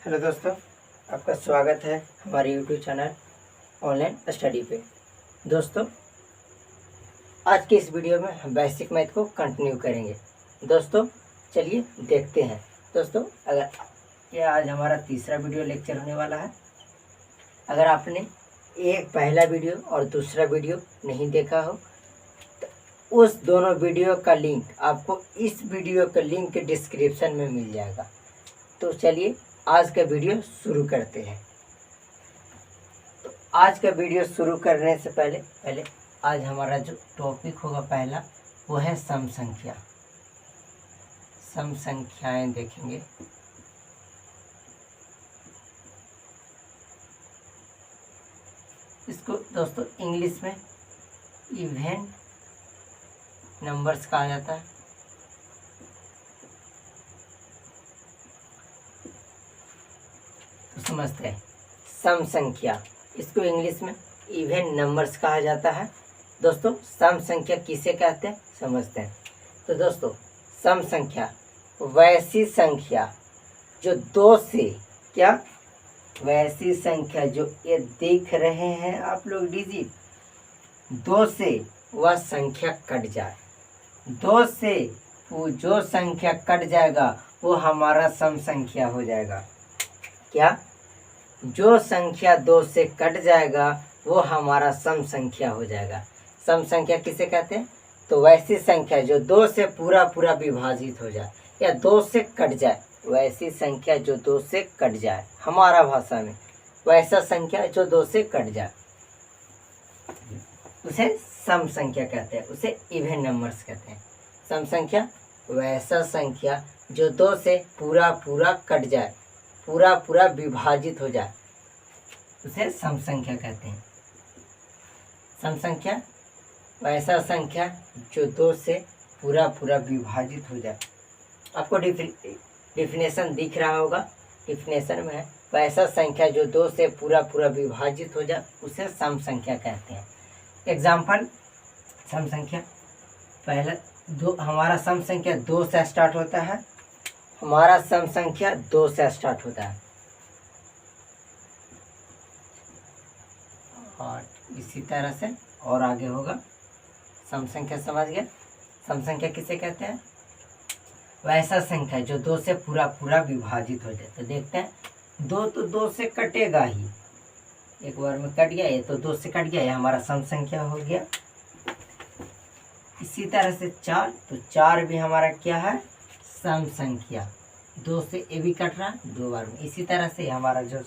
Hello दोस्तों, आपका स्वागत है हमारे यूट्यूब चैनल ऑनलाइन स्टडी पे। दोस्तों, आज के इस वीडियो में हम बेसिक मैथ को कंटिन्यू करेंगे। दोस्तों, चलिए देखते हैं। दोस्तों, अगर ये आज हमारा तीसरा वीडियो लेक्चर होने वाला है। अगर आपने एक पहला वीडियो और दूसरा वीडियो नहीं देखा हो तो उस दोनों वीडियो का लिंक आपको इस वीडियो के लिंक के डिस्क्रिप्शन में मिल जाएगा। तो चलिए आज का वीडियो शुरू करते हैं। तो आज का वीडियो शुरू करने से पहले आज हमारा जो टॉपिक होगा पहला, वो है सम संख्या। सम संख्याएं देखेंगे। इसको दोस्तों इंग्लिश में इवन नंबर्स कहा जाता है। तो समझते हैं सम संख्या, इसको इंग्लिश में इवन नंबर्स कहा जाता है। दोस्तों, सम संख्या किसे कहते हैं समझते हैं। तो दोस्तों, सम संख्या वैसी संख्या जो दो से वैसी संख्या जो ये देख रहे हैं आप लोग डिजिट, दो से वह संख्या कट जाए। दो से वो जो संख्या कट जाएगा वो हमारा सम संख्या हो जाएगा। क्या? जो संख्या दो से कट जाएगा वो हमारा सम संख्या हो जाएगा। सम संख्या किसे कहते हैं? तो वैसी संख्या जो दो से पूरा विभाजित हो जाए या दो से कट जाए। वैसी संख्या जो दो से कट जाए, हमारा भाषा में वैसा संख्या जो दो से कट जाए उसे सम संख्या कहते हैं, उसे इवन नंबर्स कहते हैं। सम संख्या वैसा संख्या जो दो से पूरा कट जाए, पूरा विभाजित हो जाए, उसे सम संख्या कहते हैं। सम संख्या वैसा संख्या जो दो से पूरा विभाजित हो जाए। आपको डिफिनेशन दिख रहा होगा। डिफिनेशन में है वैसा संख्या जो दो से पूरा विभाजित हो जाए उसे सम संख्या कहते हैं। एग्जाम्पल, सम संख्या पहला दो, हमारा सम संख्या दो से स्टार्ट होता है। हमारा सम संख्या दो से स्टार्ट होता है और इसी तरह से और आगे होगा। सम संख्या समझ गए? सम संख्या किसे कहते हैं? वैसा संख्या जो दो से पूरा विभाजित हो जाए। तो देखते हैं, दो तो दो से कटेगा ही, एक बार में कट गया, ये तो दो से कट गया, ये हमारा सम संख्या हो गया। इसी तरह से चार, तो चार भी हमारा क्या है? सम संख्या। दो से ये भी कट रहा दो बार में। इसी तरह से हमारा जो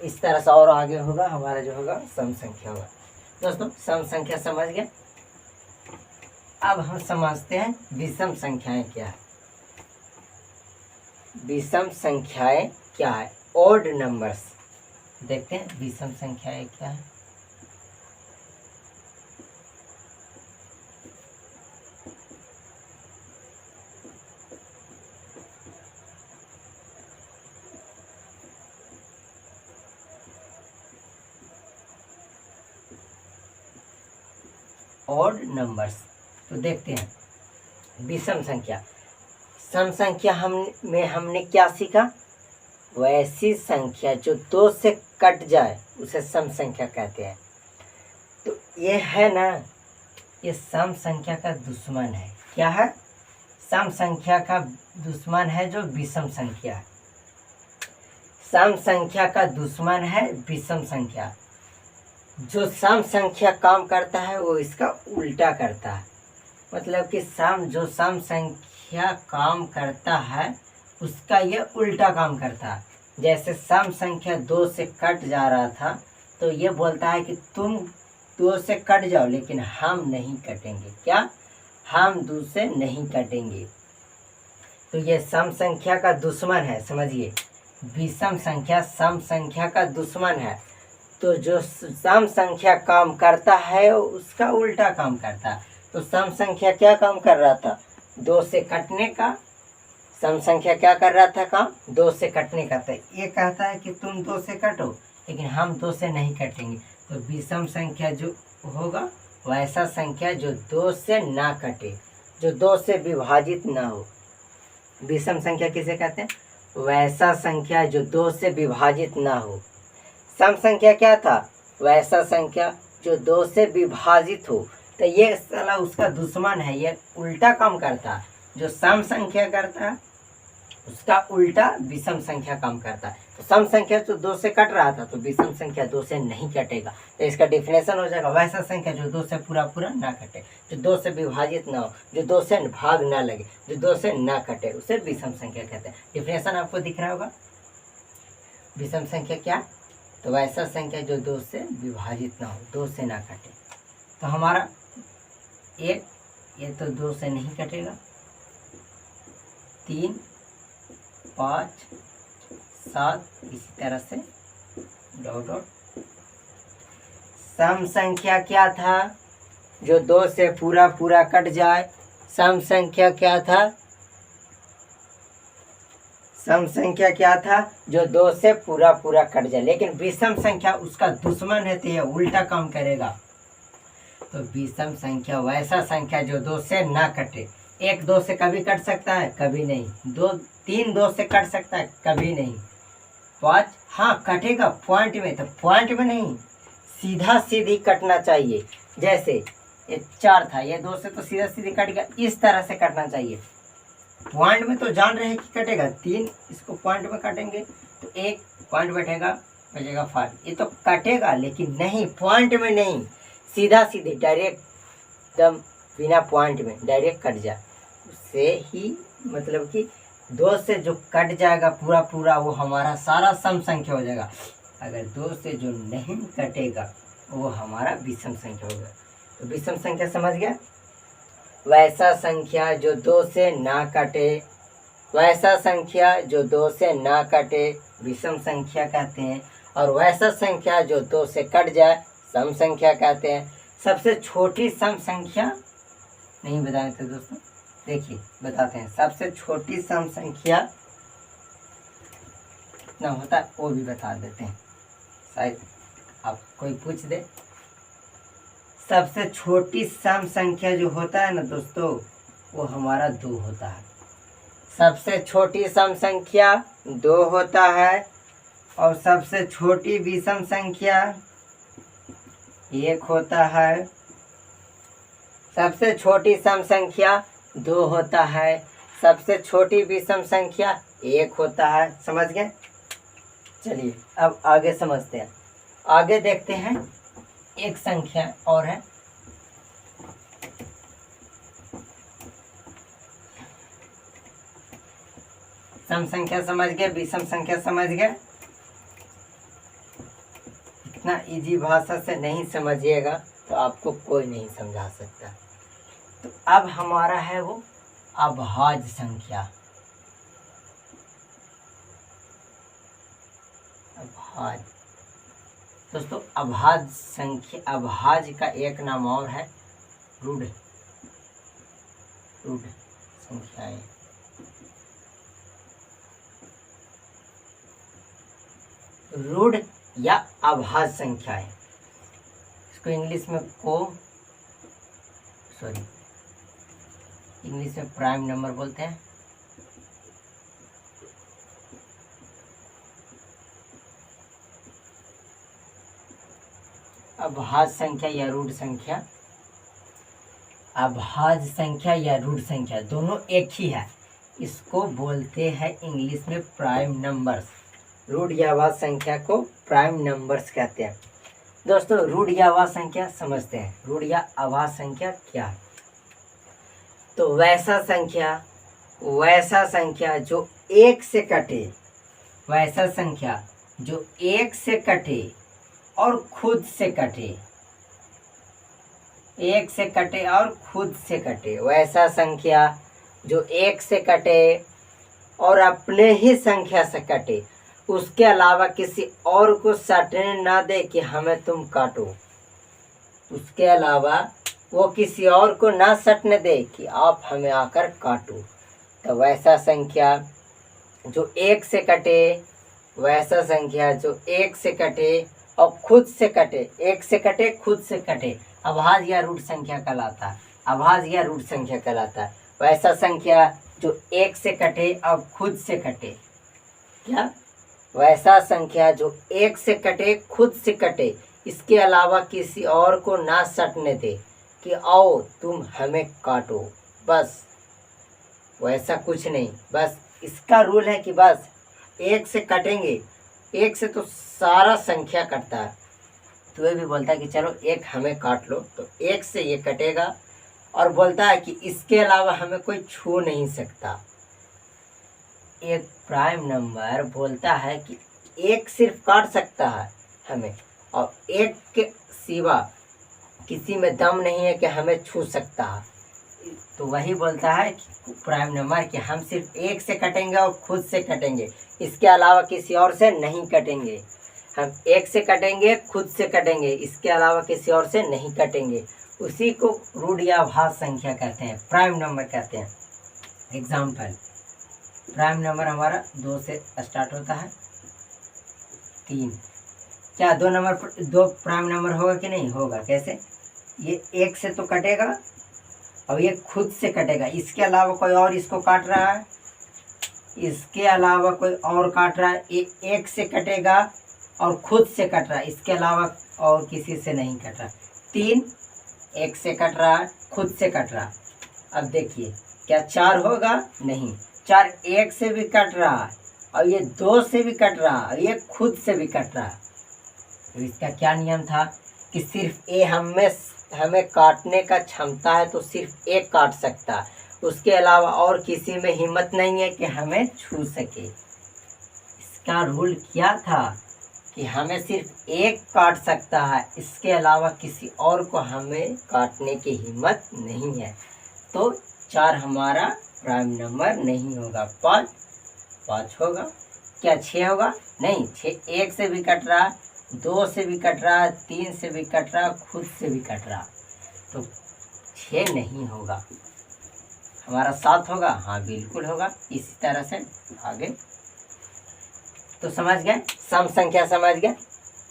इस तरह से और आगे होगा हमारा जो होगा सम संख्या होगा। दोस्तों, सम संख्या समझ गए। अब हम समझते हैं विषम संख्याएं क्या है। विषम संख्याएं क्या है? Odd numbers. देखते हैं विषम संख्याएं क्या है। Odd numbers. तो देखते हैं विषम संख्या। सम संख्या हमने क्या सीखा? वैसी संख्या जो दो से कट जाए उसे सम संख्या कहते हैं। तो ये है ना, ये सम संख्या का दुश्मन है। क्या है? सम संख्या का दुश्मन है जो विषम संख्या है। सम संख्या का दुश्मन है विषम संख्या। जो सम संख्या काम करता है वो इसका उल्टा करता है। मतलब कि जो सम संख्या काम करता है उसका ये उल्टा काम करता है। जैसे सम संख्या दो से कट जा रहा था तो ये बोलता है कि तुम दो से कट जाओ लेकिन हम नहीं कटेंगे। क्या? हम दो से नहीं कटेंगे। तो ये सम संख्या का दुश्मन है, समझिए। विषम संख्या सम संख्या का दुश्मन है। तो जो सम संख्या काम करता है उसका उल्टा काम करता है। तो सम संख्या क्या काम कर रहा था? दो से कटने का। सम संख्या क्या कर रहा था काम? दो से कटने का। तो ये कहता है कि तुम दो से कटो लेकिन हम दो से नहीं कटेंगे। तो विषम संख्या जो होगा वैसा संख्या जो दो से ना कटे, जो दो से विभाजित ना हो। विषम संख्या किसे कहते हैं? वैसा संख्या जो 2 से विभाजित ना हो। सम संख्या क्या था? वैसा संख्या जो 2 से विभाजित हो। तो ये साला उसका दुश्मन है, ये उल्टा काम करता है। जो सम संख्या करता है उसका उल्टा विषम संख्या काम करता है। तो सम संख्या तो 2 से कट रहा था, तो विषम संख्या 2 से नहीं कटेगा। तो इसका डिफिनेशन हो जाएगा वैसा संख्या जो 2 से पूरा पूरा ना कटे, जो 2 से विभाजित ना हो, जो 2 से भाग ना लगे, जो 2 से ना कटे, उसे विषम संख्या कहते हैं। डिफिनेशन आपको दिख रहा होगा। विषम संख्या क्या? तो वैसा संख्या जो 2 से विभाजित ना हो, 2 से ना कटे। तो हमारा एक, ये तो 2 से नहीं कटेगा, 3, 5, 7, इसी तरह से डॉट डॉट। सम संख्या क्या था? जो 2 से पूरा पूरा कट जाए। सम संख्या क्या था? सम संख्या क्या था? जो 2 से पूरा पूरा कट जाए। लेकिन विषम संख्या उसका दुश्मन है, तो यह उल्टा काम करेगा। तो विषम संख्या वैसा संख्या जो 2 से ना कटे। 1 2 से कभी कट सकता है? कभी नहीं। 2 3 2 से कट सकता है? कभी नहीं। 5 हाँ कटेगा पॉइंट में, तो पॉइंट में नहीं, सीधा सीधी कटना चाहिए। जैसे ये 4 था, ये 2 से तो सीधा सीधी कट गया, इस तरह से कटना चाहिए। पॉइंट में तो जान रहे हैं कि कटेगा, 3 इसको पॉइंट में काटेंगे तो 1 पॉइंट बैठेगा, बचेगा 5। ये तो कटेगा, लेकिन नहीं, पॉइंट में नहीं, सीधा सीधे डायरेक्ट, एकदम बिना पॉइंट में डायरेक्ट कट जाए। उससे ही मतलब कि 2 से जो कट जाएगा पूरा पूरा, वो हमारा सारा सम संख्या हो जाएगा। अगर 2 से जो नहीं कटेगा वो हमारा विषम संख्या होगा। तो विषम संख्या समझ गया? वैसा संख्या जो 2 से ना कटे, वैसा संख्या जो 2 से ना कटे विषम संख्या कहते हैं। और वैसा संख्या जो 2 से कट जाए सम संख्या कहते हैं। सबसे छोटी सम संख्या नहीं बताए थे दोस्तों, देखिए बताते हैं। सबसे छोटी सम संख्या कितना होता है वो भी बता देते हैं, शायद आप कोई पूछ दे। सबसे छोटी सम संख्या जो होता है ना दोस्तों, वो हमारा 2 होता है। सबसे छोटी सम संख्या 2 होता है। और सबसे छोटी विषम संख्या 1 होता है। सबसे छोटी सम संख्या 2 होता है। सबसे छोटी विषम संख्या 1 होता है। समझ गए? चलिए अब आगे समझते हैं। आगे देखते हैं, एक संख्या और है। सम संख्या समझ गए, विषम संख्या समझ गए। इतना इजी भाषा से नहीं समझिएगा तो आपको कोई नहीं समझा सकता। तो अब हमारा है वो अभाज्य संख्या। अभाज्य दोस्तों, अभाज्य संख्या, अभाज्य का एक नाम और है रूढ़। रूढ़ संख्याएं, रूढ़ या अभाज्य संख्याएं। इसको इंग्लिश में इंग्लिश में प्राइम नंबर बोलते हैं। अभाज्य संख्या या रूढ़ संख्या, अभाज्य संख्या या रूढ़ संख्या दोनों एक ही है। इसको बोलते हैं इंग्लिश में प्राइम नंबर्स। रूढ़ या अभाज्य संख्या को प्राइम नंबर्स कहते हैं। दोस्तों रूढ़ या अभाज्य संख्या समझते हैं। रूढ़ या अभाज्य संख्या क्या है? तो वैसा संख्या जो 1 से कटे, वैसा संख्या जो 1 से कटे और खुद से कटे, 1 से कटे और खुद से कटे। वैसा संख्या जो 1 से कटे और अपने ही संख्या से कटे, उसके अलावा किसी और को सटने ना दे कि हमें तुम काटो। उसके अलावा वो किसी और को ना सटने दे कि आप हमें आकर काटो। तो वैसा संख्या जो 1 से कटे, वैसा संख्या जो 1 से कटे और खुद से कटे, 1 से कटे खुद से कटे, अभाज्य या रूढ़ संख्या कहलाता है। अभाज्य या रूढ़ संख्या कहलाता है। वैसा संख्या जो 1 से कटे और खुद से कटे, क्या, वैसा संख्या जो एक से कटे खुद से कटे, इसके अलावा किसी और को ना सटने दे कि आओ तुम हमें काटो। बस वैसा कुछ नहीं, बस इसका रूल है कि बस एक से कटेंगे, एक से तो सारा संख्या कटता है। तो ये भी बोलता है कि चलो एक हमें काट लो, तो एक से ये कटेगा। और बोलता है कि इसके अलावा हमें कोई छू नहीं सकता। एक प्राइम नंबर बोलता है कि एक सिर्फ काट सकता है हमें, और एक के सिवा किसी में दम नहीं है कि हमें छू सकता है। तो वही बोलता है कि प्राइम नंबर कि हम सिर्फ एक से कटेंगे और खुद से कटेंगे, इसके अलावा किसी और से नहीं कटेंगे। हम एक से कटेंगे, खुद से कटेंगे, इसके अलावा किसी और से नहीं कटेंगे। उसी को रूढ़ या भाज्य संख्या कहते हैं, प्राइम नंबर कहते हैं। एग्जाम्पल, प्राइम नंबर हमारा 2 से स्टार्ट होता है, 3। क्या दो प्राइम नंबर होगा कि नहीं होगा? कैसे? ये एक से तो कटेगा और ये खुद से कटेगा, इसके अलावा कोई और इसको काट रहा है, इसके अलावा कोई और काट रहा है। ये एक से कटेगा और खुद से कट रहा है, इसके अलावा और किसी से नहीं कट रहा। 3 एक से कट रहा है, खुद से कट रहा। अब देखिए क्या 4 होगा? नहीं, 4 एक से भी कट रहा है और ये 2 से भी कट रहा है और ये खुद से भी कट रहा है। तो इसका क्या नियम था कि सिर्फ ये हमें काटने का क्षमता है, तो सिर्फ एक काट सकता है, उसके अलावा और किसी में हिम्मत नहीं है कि हमें छू सके। इसका रूल क्या था कि हमें सिर्फ एक काट सकता है, इसके अलावा किसी और को हमें काटने की हिम्मत नहीं है। तो 4 हमारा प्राइम नंबर नहीं होगा। 5 होगा। क्या 6 होगा? नहीं, 6 एक से भी कट रहा, 2 से भी कट रहा, 3 से भी कट रहा, खुद से भी कट रहा, तो 6 नहीं होगा। हमारा 7 होगा? हाँ बिल्कुल होगा। इसी तरह से आगे तो समझ गए, सम संख्या समझ गए।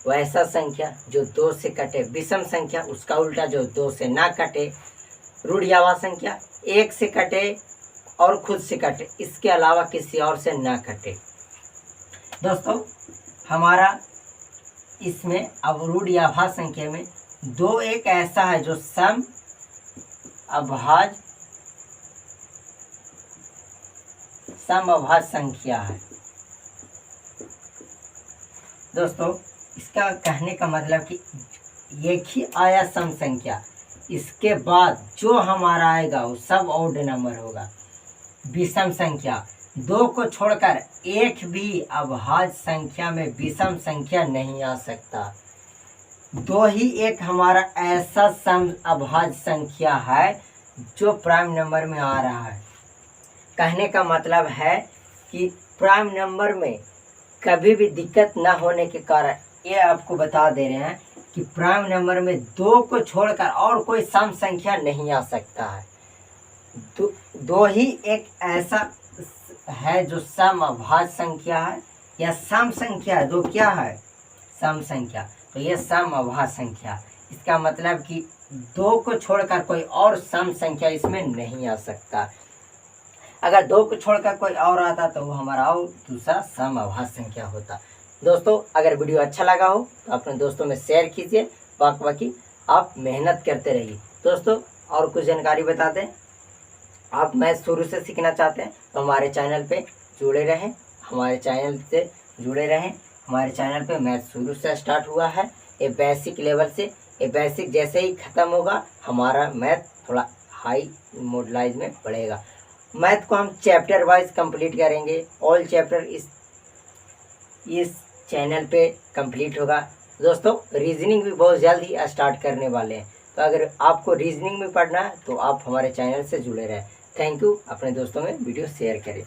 वैसा संख्या जो 2 से कटे, विषम संख्या उसका उल्टा जो 2 से ना कटे। रूढ़ या भाज्य संख्या 1 से कटे और खुद से कटे, इसके अलावा किसी और से ना कटे। दोस्तों हमारा इसमें अब रूढ़ या भाज्य संख्या में 2 एक ऐसा है जो सम अभाज्य संख्या है। दोस्तों इसका कहने का मतलब कि एक ही आया सम संख्या, इसके बाद जो हमारा आएगा वो सब ऑड नंबर होगा। विषम संख्या 2 को छोड़कर एक भी अभाज्य संख्या में विषम संख्या नहीं आ सकता। 2 ही एक हमारा ऐसा सम अभाज्य संख्या है जो प्राइम नंबर में आ रहा है। कहने का मतलब है कि प्राइम नंबर में कभी भी दिक्कत ना होने के कारण ये आपको बता दे रहे हैं कि प्राइम नंबर में 2 को छोड़कर और कोई सम संख्या नहीं आ सकता है। 2 ही एक ऐसा है जो सम अभाज्य संख्या है या सम संख्या। 2 क्या है? सम संख्या। तो ये सम अभाज्य संख्या, इसका मतलब कि 2 को छोड़कर कोई और सम संख्या इसमें नहीं आ सकता। अगर 2 को छोड़कर कोई और आता तो वो हमारा और दूसरा सम अभाज्य संख्या होता। दोस्तों अगर वीडियो अच्छा लगा हो तो अपने दोस्तों में शेयर कीजिए, बाकी आप मेहनत करते रहिए। दोस्तों और कुछ जानकारी बता दें, आप मैथ शुरू से सीखना चाहते हैं तो हमारे चैनल पे जुड़े रहें, हमारे चैनल पे मैथ शुरू से स्टार्ट हुआ है। ये बेसिक लेवल से, ये बेसिक जैसे ही ख़त्म होगा हमारा मैथ थोड़ा हाई मॉडलाइज में बढ़ेगा। मैथ को हम चैप्टर वाइज कंप्लीट करेंगे। ऑल चैप्टर इस चैनल पे कंप्लीट होगा। दोस्तों रीजनिंग भी बहुत जल्द ही स्टार्ट करने वाले हैं, तो अगर आपको रीजनिंग में पढ़ना है तो आप हमारे चैनल से जुड़े रहें। Thank you. अपने दोस्तों में वीडियो शेयर करें।